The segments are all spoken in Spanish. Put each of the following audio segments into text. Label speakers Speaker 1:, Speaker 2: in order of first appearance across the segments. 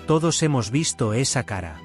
Speaker 1: Todos hemos visto esa cara.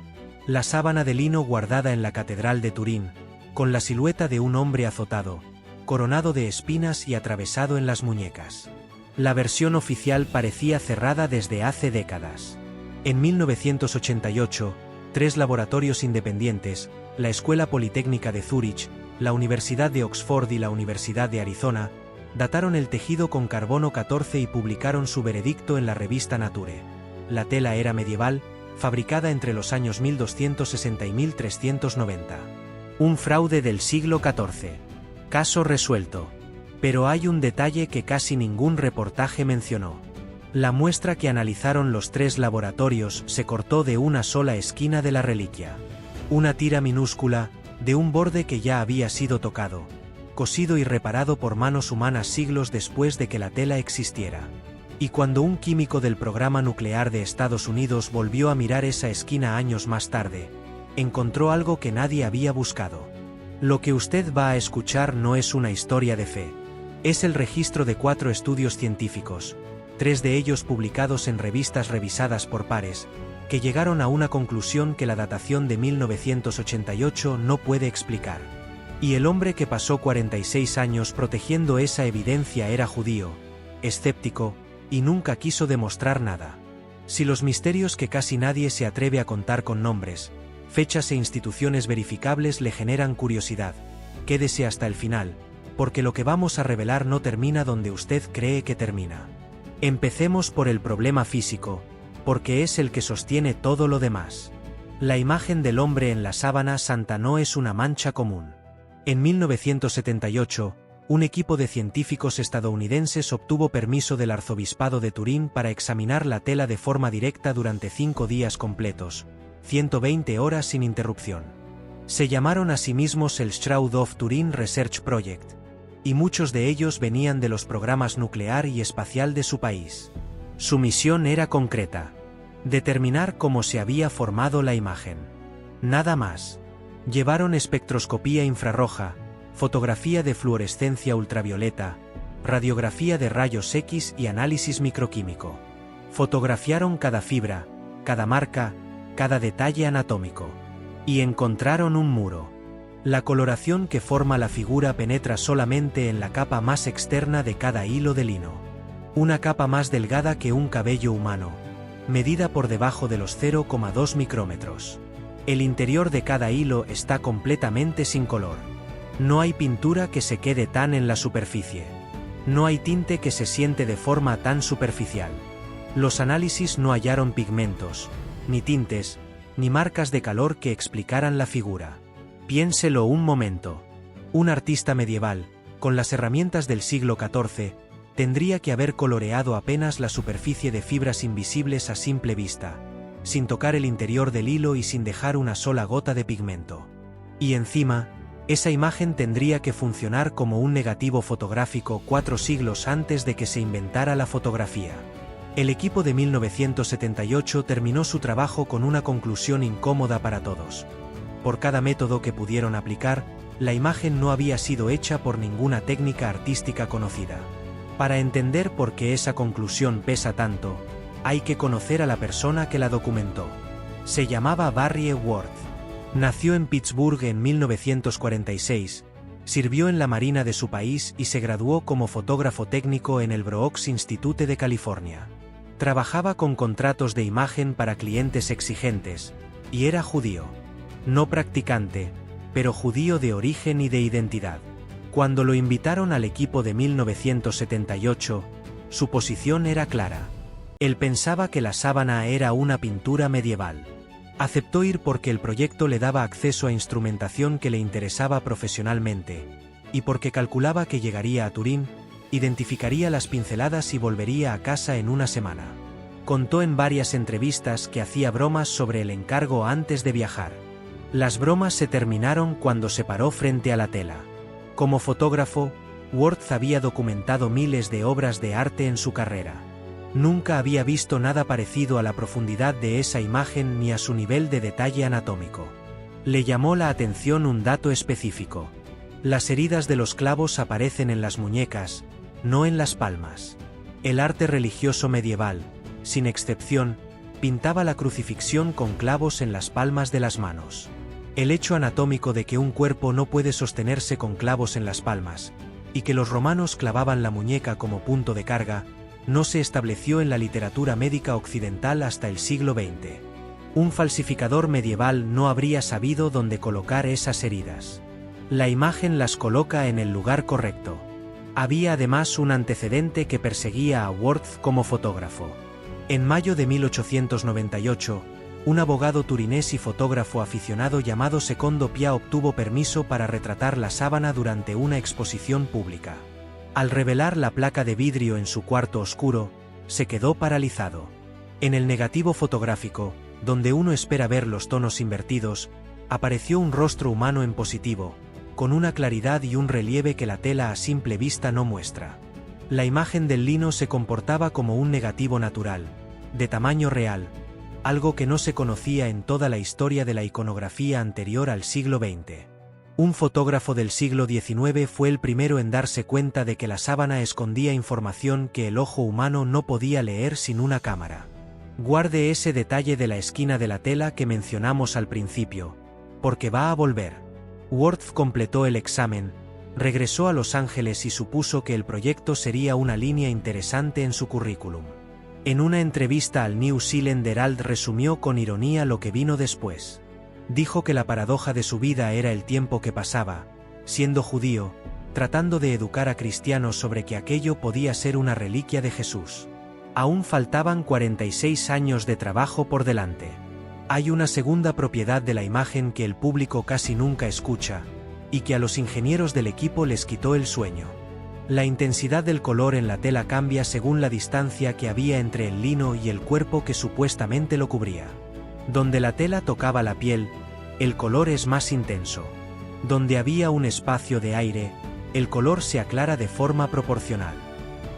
Speaker 1: La sábana de lino guardada en la Catedral de Turín, con la silueta de un hombre azotado, coronado de espinas y atravesado en las muñecas. La versión oficial parecía cerrada desde hace décadas. En 1988, 3 laboratorios independientes, la Escuela Politécnica de Zúrich, la Universidad de Oxford y la Universidad de Arizona, dataron el tejido con carbono 14 y publicaron su veredicto en la revista Nature. La tela era medieval, fabricada entre los años 1260 y 1390. Un fraude del siglo XIV. Caso resuelto. Pero hay un detalle que casi ningún reportaje mencionó. La muestra que analizaron los 3 laboratorios se cortó de una sola esquina de la reliquia. Una tira minúscula, de un borde que ya había sido tocado, cosido y reparado por manos humanas siglos después de que la tela existiera. Y cuando un químico del programa nuclear de Estados Unidos volvió a mirar esa esquina años más tarde, encontró algo que nadie había buscado. Lo que usted va a escuchar no es una historia de fe. Es el registro de 4 estudios científicos, 3 de ellos publicados en revistas revisadas por pares, que llegaron a una conclusión que la datación de 1988 no puede explicar. Y el hombre que pasó 46 años protegiendo esa evidencia era judío, escéptico, y nunca quiso demostrar nada. Si los misterios que casi nadie se atreve a contar con nombres, fechas e instituciones verificables le generan curiosidad, quédese hasta el final, porque lo que vamos a revelar no termina donde usted cree que termina. Empecemos por el problema físico, porque es el que sostiene todo lo demás. La imagen del hombre en la sábana santa no es una mancha común. En 1978, un equipo de científicos estadounidenses obtuvo permiso del arzobispado de Turín para examinar la tela de forma directa durante 5 días completos, 120 horas sin interrupción. Se llamaron a sí mismos el Shroud of Turin Research Project, y muchos de ellos venían de los programas nuclear y espacial de su país. Su misión era concreta: determinar cómo se había formado la imagen. Nada más. Llevaron espectroscopía infrarroja, fotografía de fluorescencia ultravioleta, radiografía de rayos X y análisis microquímico. Fotografiaron cada fibra, cada marca, cada detalle anatómico. Y encontraron un muro. La coloración que forma la figura penetra solamente en la capa más externa de cada hilo de lino. Una capa más delgada que un cabello humano, medida por debajo de los 0,2 micrómetros. El interior de cada hilo está completamente sin color. No hay pintura que se quede tan en la superficie. No hay tinte que se siente de forma tan superficial. Los análisis no hallaron pigmentos, ni tintes, ni marcas de calor que explicaran la figura. Piénselo un momento. Un artista medieval, con las herramientas del siglo XIV, tendría que haber coloreado apenas la superficie de fibras invisibles a simple vista, sin tocar el interior del hilo y sin dejar una sola gota de pigmento. Y encima, esa imagen tendría que funcionar como un negativo fotográfico 4 siglos antes de que se inventara la fotografía. El equipo de 1978 terminó su trabajo con una conclusión incómoda para todos. Por cada método que pudieron aplicar, la imagen no había sido hecha por ninguna técnica artística conocida. Para entender por qué esa conclusión pesa tanto, hay que conocer a la persona que la documentó. Se llamaba Barry Worth. Nació en Pittsburgh en 1946, sirvió en la Marina de su país y se graduó como fotógrafo técnico en el Brooks Institute de California. Trabajaba con contratos de imagen para clientes exigentes, y era judío. No practicante, pero judío de origen y de identidad. Cuando lo invitaron al equipo de 1978, su posición era clara. Él pensaba que la sábana era una pintura medieval. Aceptó ir porque el proyecto le daba acceso a instrumentación que le interesaba profesionalmente, y porque calculaba que llegaría a Turín, identificaría las pinceladas y volvería a casa en una semana. Contó en varias entrevistas que hacía bromas sobre el encargo antes de viajar. Las bromas se terminaron cuando se paró frente a la tela. Como fotógrafo, Worth había documentado miles de obras de arte en su carrera. Nunca había visto nada parecido a la profundidad de esa imagen ni a su nivel de detalle anatómico. Le llamó la atención un dato específico. Las heridas de los clavos aparecen en las muñecas, no en las palmas. El arte religioso medieval, sin excepción, pintaba la crucifixión con clavos en las palmas de las manos. El hecho anatómico de que un cuerpo no puede sostenerse con clavos en las palmas, y que los romanos clavaban la muñeca como punto de carga, no se estableció en la literatura médica occidental hasta el siglo XX. Un falsificador medieval no habría sabido dónde colocar esas heridas. La imagen las coloca en el lugar correcto. Había además un antecedente que perseguía a Worth como fotógrafo. En mayo de 1898, un abogado turinés y fotógrafo aficionado llamado Secondo Pia obtuvo permiso para retratar la sábana durante una exposición pública. Al revelar la placa de vidrio en su cuarto oscuro, se quedó paralizado. En el negativo fotográfico, donde uno espera ver los tonos invertidos, apareció un rostro humano en positivo, con una claridad y un relieve que la tela a simple vista no muestra. La imagen del lino se comportaba como un negativo natural, de tamaño real, algo que no se conocía en toda la historia de la iconografía anterior al siglo XX. Un fotógrafo del siglo XIX fue el primero en darse cuenta de que la sábana escondía información que el ojo humano no podía leer sin una cámara. Guarde ese detalle de la esquina de la tela que mencionamos al principio, porque va a volver. Worth completó el examen, regresó a Los Ángeles y supuso que el proyecto sería una línea interesante en su currículum. En una entrevista al New Zealand Herald resumió con ironía lo que vino después. Dijo que la paradoja de su vida era el tiempo que pasaba, siendo judío, tratando de educar a cristianos sobre que aquello podía ser una reliquia de Jesús. Aún faltaban 46 años de trabajo por delante. Hay una segunda propiedad de la imagen que el público casi nunca escucha, y que a los ingenieros del equipo les quitó el sueño. La intensidad del color en la tela cambia según la distancia que había entre el lino y el cuerpo que supuestamente lo cubría. Donde la tela tocaba la piel, el color es más intenso. Donde había un espacio de aire, el color se aclara de forma proporcional.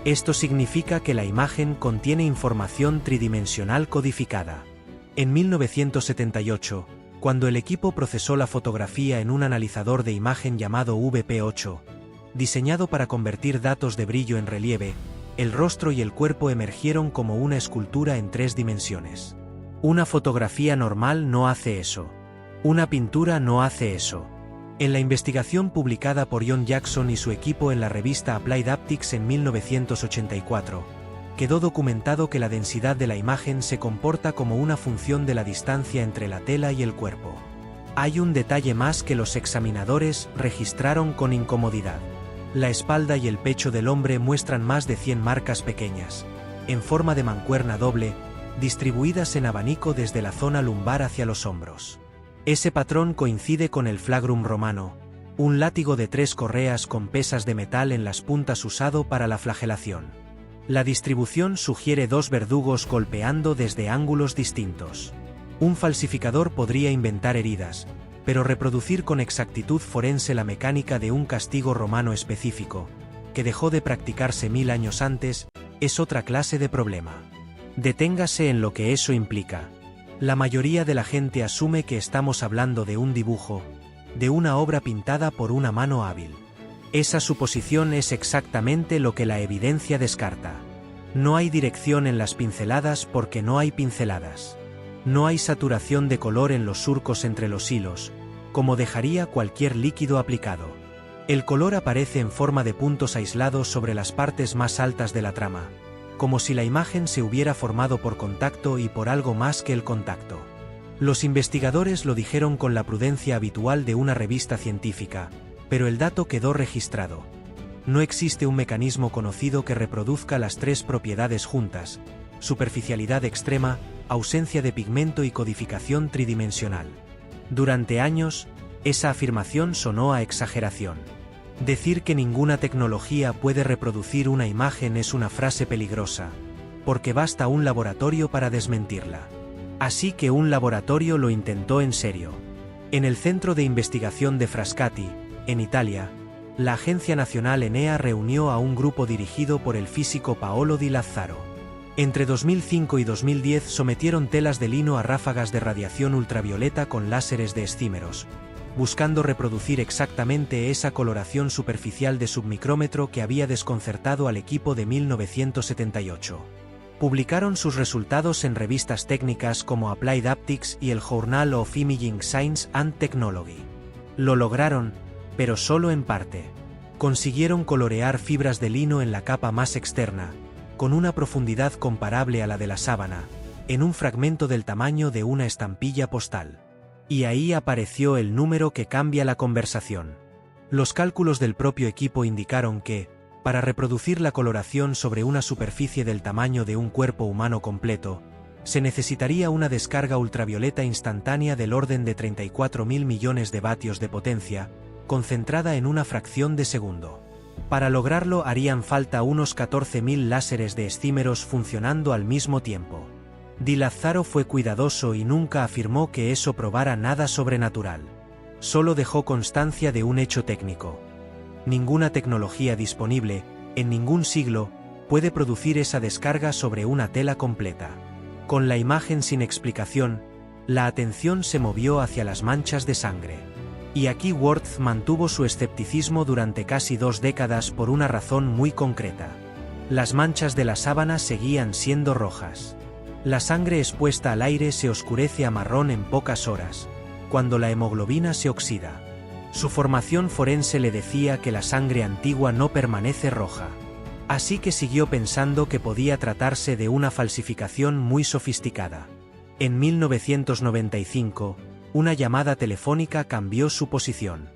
Speaker 1: Esto significa que la imagen contiene información tridimensional codificada. En 1978, cuando el equipo procesó la fotografía en un analizador de imagen llamado VP8, diseñado para convertir datos de brillo en relieve, el rostro y el cuerpo emergieron como una escultura en 3 dimensiones. Una fotografía normal no hace eso. Una pintura no hace eso. En la investigación publicada por John Jackson y su equipo en la revista Applied Optics en 1984, quedó documentado que la densidad de la imagen se comporta como una función de la distancia entre la tela y el cuerpo. Hay un detalle más que los examinadores registraron con incomodidad. La espalda y el pecho del hombre muestran más de 100 marcas pequeñas, en forma de mancuerna doble, distribuidas en abanico desde la zona lumbar hacia los hombros. Ese patrón coincide con el flagrum romano, un látigo de 3 correas con pesas de metal en las puntas usado para la flagelación. La distribución sugiere 2 verdugos golpeando desde ángulos distintos. Un falsificador podría inventar heridas, pero reproducir con exactitud forense la mecánica de un castigo romano específico, que dejó de practicarse 1000 años antes, es otra clase de problema. Deténgase en lo que eso implica. La mayoría de la gente asume que estamos hablando de un dibujo, de una obra pintada por una mano hábil. Esa suposición es exactamente lo que la evidencia descarta. No hay dirección en las pinceladas porque no hay pinceladas. No hay saturación de color en los surcos entre los hilos, como dejaría cualquier líquido aplicado. El color aparece en forma de puntos aislados sobre las partes más altas de la trama, como si la imagen se hubiera formado por contacto y por algo más que el contacto. Los investigadores lo dijeron con la prudencia habitual de una revista científica, pero el dato quedó registrado. No existe un mecanismo conocido que reproduzca las 3 propiedades juntas: superficialidad extrema, ausencia de pigmento y codificación tridimensional. Durante años, esa afirmación sonó a exageración. Decir que ninguna tecnología puede reproducir una imagen es una frase peligrosa, porque basta un laboratorio para desmentirla. Así que un laboratorio lo intentó en serio. En el Centro de Investigación de Frascati, en Italia, la Agencia Nacional ENEA reunió a un grupo dirigido por el físico Paolo Di Lazzaro. Entre 2005 y 2010 sometieron telas de lino a ráfagas de radiación ultravioleta con láseres de escímeros, buscando reproducir exactamente esa coloración superficial de submicrómetro que había desconcertado al equipo de 1978. Publicaron sus resultados en revistas técnicas como Applied Optics y el Journal of Imaging Science and Technology. Lo lograron, pero solo en parte. Consiguieron colorear fibras de lino en la capa más externa, con una profundidad comparable a la de la sábana, en un fragmento del tamaño de una estampilla postal. Y ahí apareció el número que cambia la conversación. Los cálculos del propio equipo indicaron que, para reproducir la coloración sobre una superficie del tamaño de un cuerpo humano completo, se necesitaría una descarga ultravioleta instantánea del orden de 34.000 millones de vatios de potencia, concentrada en una fracción de segundo. Para lograrlo harían falta unos 14.000 láseres de escímeros funcionando al mismo tiempo. Di Lazzaro fue cuidadoso y nunca afirmó que eso probara nada sobrenatural. Solo dejó constancia de un hecho técnico. Ninguna tecnología disponible, en ningún siglo, puede producir esa descarga sobre una tela completa. Con la imagen sin explicación, la atención se movió hacia las manchas de sangre. Y aquí Worth mantuvo su escepticismo durante casi 2 décadas por una razón muy concreta. Las manchas de la sábana seguían siendo rojas. La sangre expuesta al aire se oscurece a marrón en pocas horas, cuando la hemoglobina se oxida. Su formación forense le decía que la sangre antigua no permanece roja. Así que siguió pensando que podía tratarse de una falsificación muy sofisticada. En 1995, una llamada telefónica cambió su posición.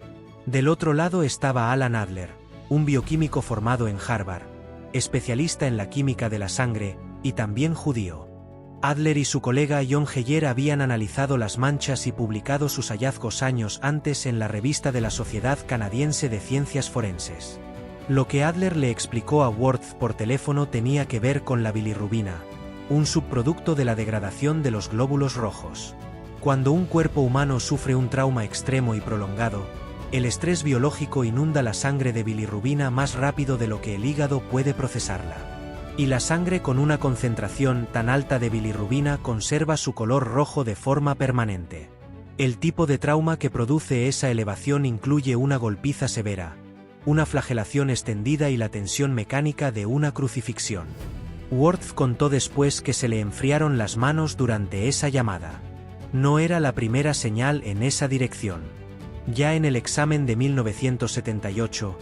Speaker 1: Del otro lado estaba Alan Adler, un bioquímico formado en Harvard, especialista en la química de la sangre, y también judío. Adler y su colega John Heyer habían analizado las manchas y publicado sus hallazgos años antes en la revista de la Sociedad Canadiense de Ciencias Forenses. Lo que Adler le explicó a Worth por teléfono tenía que ver con la bilirrubina, un subproducto de la degradación de los glóbulos rojos. Cuando un cuerpo humano sufre un trauma extremo y prolongado, el estrés biológico inunda la sangre de bilirrubina más rápido de lo que el hígado puede procesarla. Y la sangre con una concentración tan alta de bilirrubina conserva su color rojo de forma permanente. El tipo de trauma que produce esa elevación incluye una golpiza severa, una flagelación extendida y la tensión mecánica de una crucifixión. Worth contó después que se le enfriaron las manos durante esa llamada. No era la primera señal en esa dirección. Ya en el examen de 1978,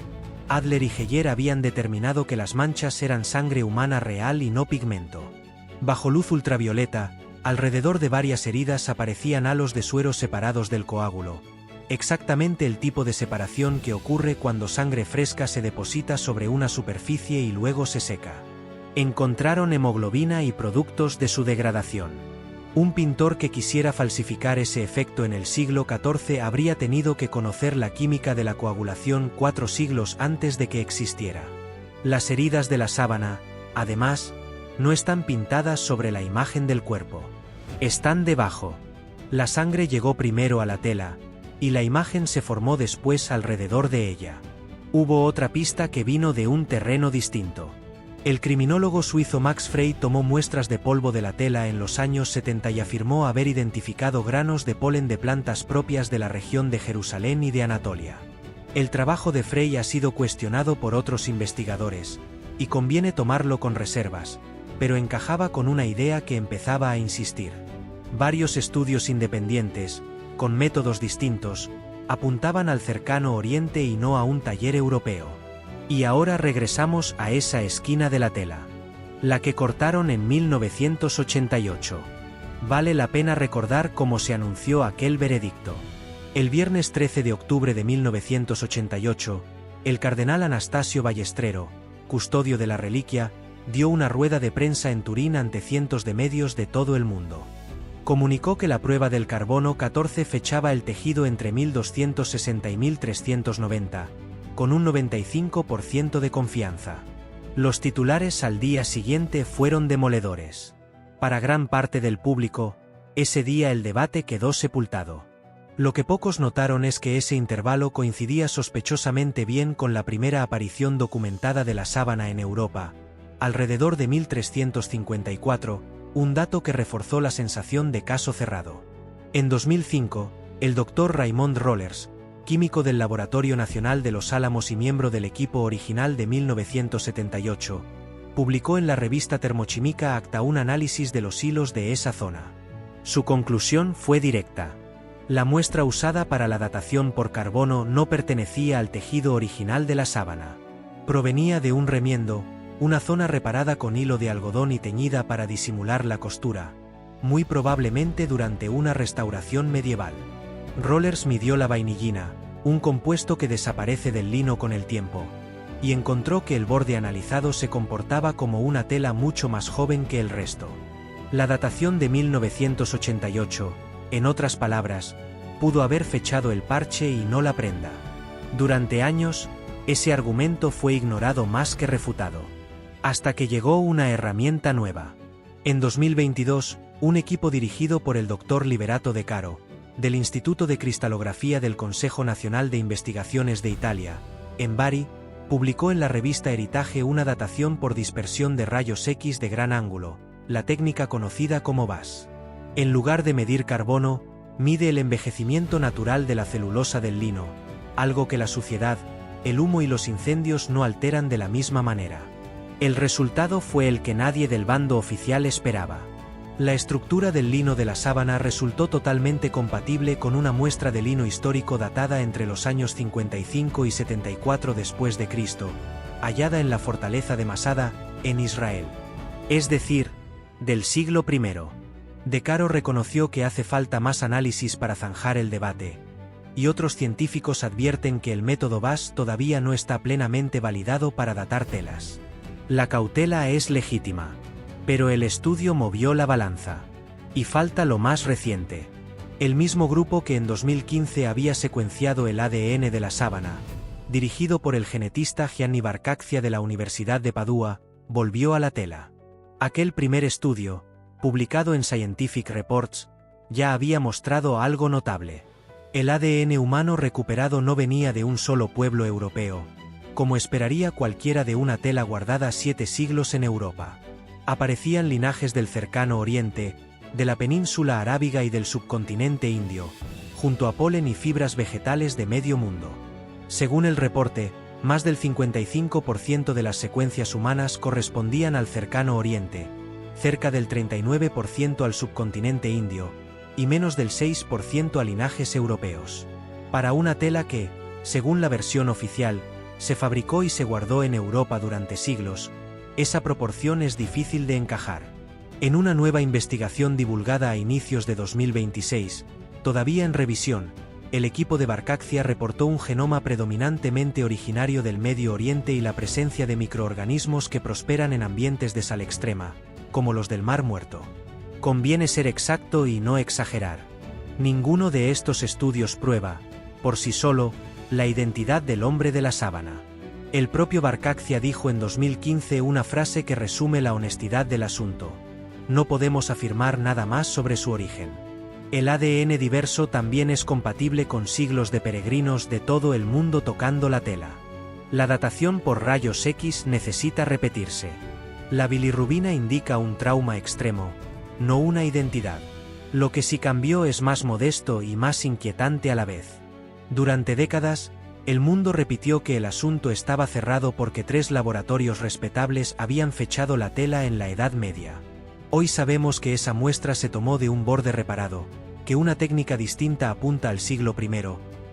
Speaker 1: Adler y Heyer habían determinado que las manchas eran sangre humana real y no pigmento. Bajo luz ultravioleta, alrededor de varias heridas aparecían halos de suero separados del coágulo, exactamente el tipo de separación que ocurre cuando sangre fresca se deposita sobre una superficie y luego se seca. Encontraron hemoglobina y productos de su degradación. Un pintor que quisiera falsificar ese efecto en el siglo XIV habría tenido que conocer la química de la coagulación 4 siglos antes de que existiera. Las heridas de la sábana, además, no están pintadas sobre la imagen del cuerpo. Están debajo. La sangre llegó primero a la tela, y la imagen se formó después alrededor de ella. Hubo otra pista que vino de un terreno distinto. El criminólogo suizo Max Frey tomó muestras de polvo de la tela en los años 70 y afirmó haber identificado granos de polen de plantas propias de la región de Jerusalén y de Anatolia. El trabajo de Frey ha sido cuestionado por otros investigadores, y conviene tomarlo con reservas, pero encajaba con una idea que empezaba a insistir. Varios estudios independientes, con métodos distintos, apuntaban al cercano Oriente y no a un taller europeo. Y ahora regresamos a esa esquina de la tela. La que cortaron en 1988. Vale la pena recordar cómo se anunció aquel veredicto. El viernes 13 de octubre de 1988, el cardenal Anastasio Ballestrero, custodio de la reliquia, dio una rueda de prensa en Turín ante cientos de medios de todo el mundo. Comunicó que la prueba del carbono 14 fechaba el tejido entre 1260 y 1390, con un 95% de confianza. Los titulares al día siguiente fueron demoledores. Para gran parte del público, ese día el debate quedó sepultado. Lo que pocos notaron es que ese intervalo coincidía sospechosamente bien con la primera aparición documentada de la sábana en Europa, alrededor de 1354, un dato que reforzó la sensación de caso cerrado. En 2005, el Dr. Raymond Rohlers, químico del Laboratorio Nacional de Los Álamos y miembro del equipo original de 1978, publicó en la revista termochimica Acta un análisis de los hilos de esa zona. Su conclusión fue directa. La muestra usada para la datación por carbono no pertenecía al tejido original de la sábana. Provenía de un remiendo, una zona reparada con hilo de algodón y teñida para disimular la costura, muy probablemente durante una restauración medieval. Rollers midió la vainillina, un compuesto que desaparece del lino con el tiempo, y encontró que el borde analizado se comportaba como una tela mucho más joven que el resto. La datación de 1988, en otras palabras, pudo haber fechado el parche y no la prenda. Durante años, ese argumento fue ignorado más que refutado. Hasta que llegó una herramienta nueva. En 2022, un equipo dirigido por el Dr. Liberato De Caro, del Instituto de Cristalografía del Consejo Nacional de Investigaciones de Italia, en Bari, publicó en la revista Heritage una datación por dispersión de rayos X de gran ángulo, la técnica conocida como VAS. En lugar de medir carbono, mide el envejecimiento natural de la celulosa del lino, algo que la suciedad, el humo y los incendios no alteran de la misma manera. El resultado fue el que nadie del bando oficial esperaba. La estructura del lino de la sábana resultó totalmente compatible con una muestra de lino histórico datada entre los años 55 y 74 después de Cristo, hallada en la fortaleza de Masada, en Israel. Es decir, del siglo I. De Caro reconoció que hace falta más análisis para zanjar el debate, y otros científicos advierten que el método VAS todavía no está plenamente validado para datar telas. La cautela es legítima. Pero el estudio movió la balanza. Y falta lo más reciente. El mismo grupo que en 2015 había secuenciado el ADN de la sábana, dirigido por el genetista Gianni Barcaccia de la Universidad de Padua, volvió a la tela. Aquel primer estudio, publicado en Scientific Reports, ya había mostrado algo notable. El ADN humano recuperado no venía de un solo pueblo europeo, como esperaría cualquiera de una tela guardada 7 siglos en Europa. Aparecían linajes del cercano oriente, de la península arábiga y del subcontinente indio, junto a polen y fibras vegetales de medio mundo. Según el reporte, más del 55% de las secuencias humanas correspondían al cercano oriente, cerca del 39% al subcontinente indio, y menos del 6% a linajes europeos. Para una tela que, según la versión oficial, se fabricó y se guardó en Europa durante siglos, esa proporción es difícil de encajar. En una nueva investigación divulgada a inicios de 2026, todavía en revisión, el equipo de Barcaccia reportó un genoma predominantemente originario del Medio Oriente y la presencia de microorganismos que prosperan en ambientes de sal extrema, como los del Mar Muerto. Conviene ser exacto y no exagerar. Ninguno de estos estudios prueba, por sí solo, la identidad del hombre de la sábana. El propio Barcaccia dijo en 2015 una frase que resume la honestidad del asunto: no podemos afirmar nada más sobre su origen. El ADN diverso también es compatible con siglos de peregrinos de todo el mundo tocando la tela. La datación por rayos X necesita repetirse. La bilirrubina indica un trauma extremo, no una identidad. Lo que sí cambió es más modesto y más inquietante a la vez. Durante décadas, el mundo repitió que el asunto estaba cerrado porque 3 laboratorios respetables habían fechado la tela en la Edad Media. Hoy sabemos que esa muestra se tomó de un borde reparado, que una técnica distinta apunta al siglo I,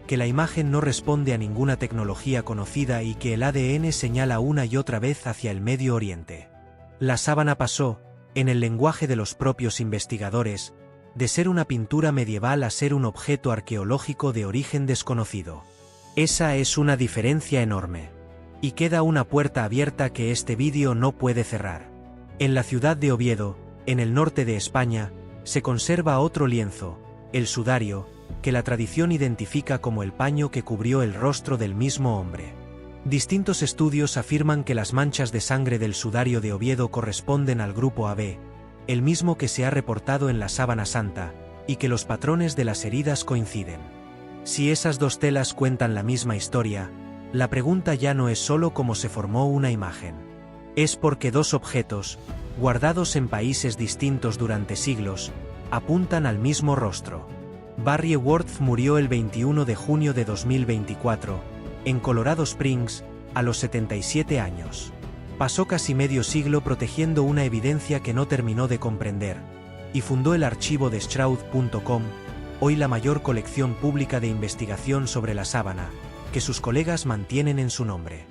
Speaker 1: que la imagen no responde a ninguna tecnología conocida y que el ADN señala una y otra vez hacia el Medio Oriente. La sábana pasó, en el lenguaje de los propios investigadores, de ser una pintura medieval a ser un objeto arqueológico de origen desconocido. Esa es una diferencia enorme. Y queda una puerta abierta que este vídeo no puede cerrar. En la ciudad de Oviedo, en el norte de España, se conserva otro lienzo, el sudario, que la tradición identifica como el paño que cubrió el rostro del mismo hombre. Distintos estudios afirman que las manchas de sangre del sudario de Oviedo corresponden al grupo AB, el mismo que se ha reportado en la Sábana Santa, y que los patrones de las heridas coinciden. Si esas dos telas cuentan la misma historia, la pregunta ya no es solo cómo se formó una imagen. Es porque dos objetos, guardados en países distintos durante siglos, apuntan al mismo rostro. Barry Worth murió el 21 de junio de 2024, en Colorado Springs, a los 77 años. Pasó casi medio siglo protegiendo una evidencia que no terminó de comprender, y fundó el archivo de Stroud.com, hoy la mayor colección pública de investigación sobre la sábana, que sus colegas mantienen en su nombre.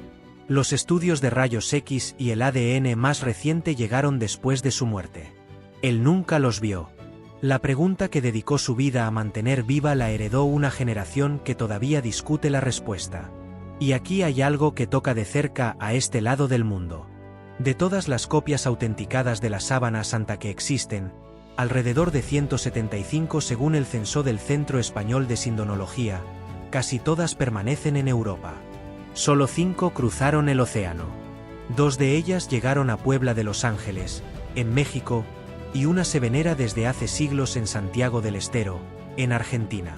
Speaker 1: Los estudios de rayos X y el ADN más reciente llegaron después de su muerte. Él nunca los vio. La pregunta que dedicó su vida a mantener viva la heredó una generación que todavía discute la respuesta. Y aquí hay algo que toca de cerca a este lado del mundo. De todas las copias autenticadas de la sábana santa que existen, alrededor de 175 según el censo del Centro Español de Sindonología, casi todas permanecen en Europa. Solo 5 cruzaron el océano. 2 de ellas llegaron a Puebla de Los Ángeles, en México, y una se venera desde hace siglos en Santiago del Estero, en Argentina.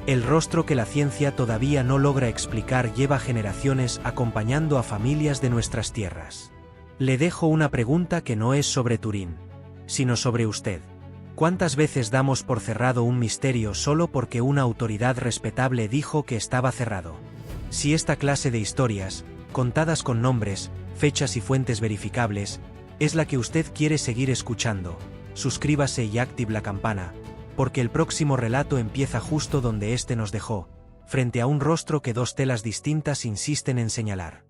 Speaker 1: El rostro que la ciencia todavía no logra explicar lleva generaciones acompañando a familias de nuestras tierras. Le dejo una pregunta que no es sobre Turín, sino sobre usted. ¿Cuántas veces damos por cerrado un misterio solo porque una autoridad respetable dijo que estaba cerrado? Si esta clase de historias, contadas con nombres, fechas y fuentes verificables, es la que usted quiere seguir escuchando, suscríbase y active la campana, porque el próximo relato empieza justo donde este nos dejó, frente a un rostro que 2 telas distintas insisten en señalar.